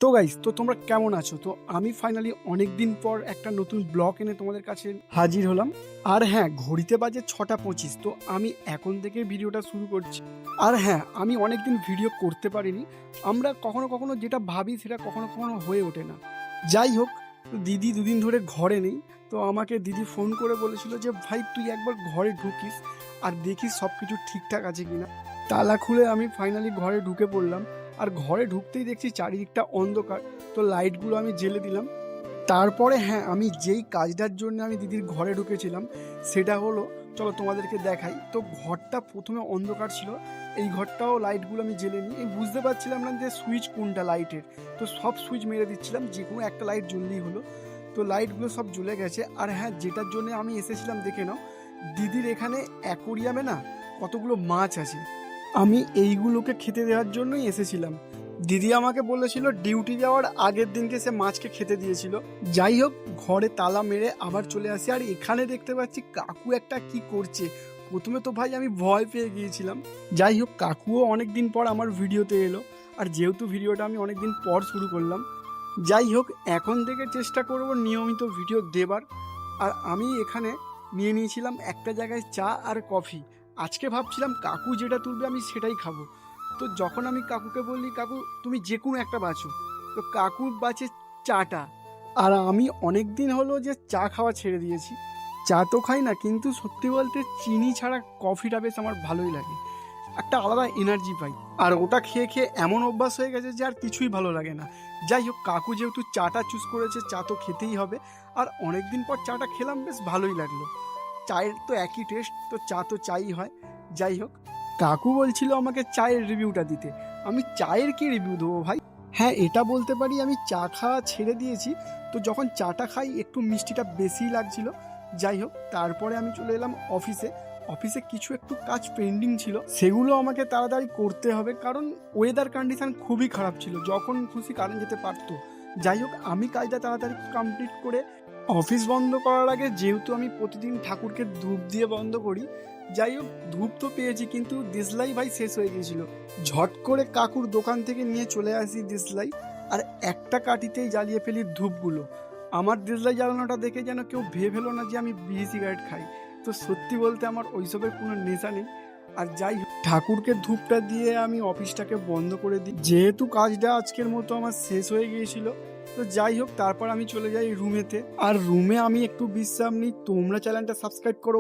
তো গাইস, তো তোমরা কেমন আছো? তো আমি ফাইনালি অনেক দিন পর একটা নতুন ব্লগ এনে তোমাদের কাছে হাজির হলাম। আর হ্যাঁ, ঘড়িতে বাজে 6টা 25। তো আমি এখন থেকে ভিডিওটা শুরু করছি। আর হ্যাঁ, আমি অনেকদিন ভিডিও করতে পারিনি। আমরা কখনো কখনো যেটা ভাবি সেটা কখনো কখনো হয়ে ওঠে না। যাই হোক, দিদি দুদিন ধরে ঘরে নেই। তো আমাকে দিদি ফোন করে বলেছিল যে ভাই তুই একবার ঘরে ঢুকিস আর দেখিস সব কিছু ঠিকঠাক আছে কিনা। তালা খুলে আমি ফাইনালি ঘরে ঢুকে পড়লাম। আর ঘরে ঢুকতেই দেখছি চারিদিকটা অন্ধকার। তো লাইটগুলো আমি জ্বেলে দিলাম। তারপরে হ্যাঁ, আমি যেই কাজটার জন্য আমি দিদির ঘরে ঢুকেছিলাম সেটা হলো, চলো তোমাদেরকে দেখাই। তো ঘরটা প্রথমে অন্ধকার ছিল, এই ঘরটাও লাইটগুলো আমি জ্বেলে নিই। এই বুঝতে পারছিলাম না যে সুইচ কোনটা লাইটের। তো সব সুইচ মেরে দিচ্ছিলাম, যে কোনো একটা লাইট জ্বললেই হলো। তো লাইটগুলো সব জ্বলে গেছে। আর হ্যাঁ, যেটার জন্য আমি এসেছিলাম দেখে নাও, দিদির এখানে অ্যাকোরিয়ামে না কতগুলো মাছ আছে। আমি এইগুলোকে খেতে দেওয়ার জন্যই এসেছিলাম। দিদি আমাকে বলেছিল ডিউটি যাওয়ার আগের দিনকে সে মাছকে খেতে দিয়েছিল। যাই হোক, ঘরে তালা মেরে আবার চলে আসি। আর এখানে দেখতে পাচ্ছি কাকু একটা কি করছে। প্রথমে তো ভাই আমি ভয় পেয়ে গিয়েছিলাম। যাই হোক, কাকুও অনেক দিন পর আমার ভিডিওতে এলো। আর যেহেতু ভিডিওটা আমি অনেক দিন পর শুরু করলাম, যাই হোক এখন থেকে চেষ্টা করব নিয়মিত ভিডিও দেবার। আর আমি এখানে নিয়ে নিয়েছিলাম একটা জায়গায় চা আর কফি। আজকে ভাবছিলাম কাকু যেটা তুলবে আমি সেটাই খাবো। তো যখন আমি কাকুকে বললি কাকু তুমি যে কোনো একটা বাছো, তো কাকু বাছে চাটা। আর আমি অনেক দিন হলো যে চা খাওয়া ছেড়ে দিয়েছি। চা তো খাই না, কিন্তু সত্যি বলতে চিনি ছাড়া কফিটা বেশ আমার ভালোই লাগে। একটা আলাদা এনার্জি পাই। আর ওটা খেয়ে খেয়ে এমন অভ্যাস হয়ে গেছে যে আর কিছুই ভালো লাগে না। যাই হোক, কাকু যেহেতু চাটা চুজ করেছে, চা তো খেতেই হবে। আর অনেক দিন পর চাটা খেলাম, বেশ ভালোই লাগলো। চায়ের তো একই টেস্ট, তো চা তো চাই হয়। যাই হোক, কাকু বলছিল আমাকে চায়ের রিভিউটা দিতে। আমি চায়ের কি রিভিউ দেবো ভাই? হ্যাঁ, এটা বলতে পারি আমি চা খাওয়া ছেড়ে দিয়েছি। তো যখন চাটা খাই একটু মিষ্টিটা বেশিই লাগছিল। যাই হোক, তারপরে আমি চলে এলাম অফিসে। অফিসে কিছু একটু কাজ পেন্ডিং ছিল, সেগুলো আমাকে তাড়াতাড়ি করতে হবে, কারণ ওয়েদার কন্ডিশন খুবই খারাপ ছিল, যখন খুশি কারেন্ট যেতে পারতো। যাই হোক, আমি কাজটা তাড়াতাড়ি কমপ্লিট করে অফিস বন্ধ করার আগে, যেহেতু আমি প্রতিদিন ঠাকুরকে ধূপ দিয়ে বন্ধ করি, যাই হোক ধূপ তো পেয়েছি, কিন্তু দেশলাই ভাই শেষ হয়ে গিয়েছিল। ঝট করে কাকুর দোকান থেকে নিয়ে চলে আসি দেশলাই। আর একটা কাঠিতেই জ্বালিয়ে ফেলি ধূপগুলো। আমার দেশলাই জ্বালানোটা দেখে যেন কেউ ভেবে ফেলো না যে আমি বিড়ি সিগারেট খাই। তো সত্যি বলতে আমার ওইসবের কোনো নেশা নেই। আর যাই হোক, ঠাকুরকে ধূপটা দিয়ে আমি অফিসটাকে বন্ধ করে দিই, যেহেতু কাজটা আজকের মতো আমার শেষ হয়ে গিয়েছিল। তো যাই হোক, তারপর আমি চলে যাই রুমেতে। আর রুমে আমি একটু বিশ্রাম নিই। তোমরা চ্যানেলটা সাবস্ক্রাইব করো।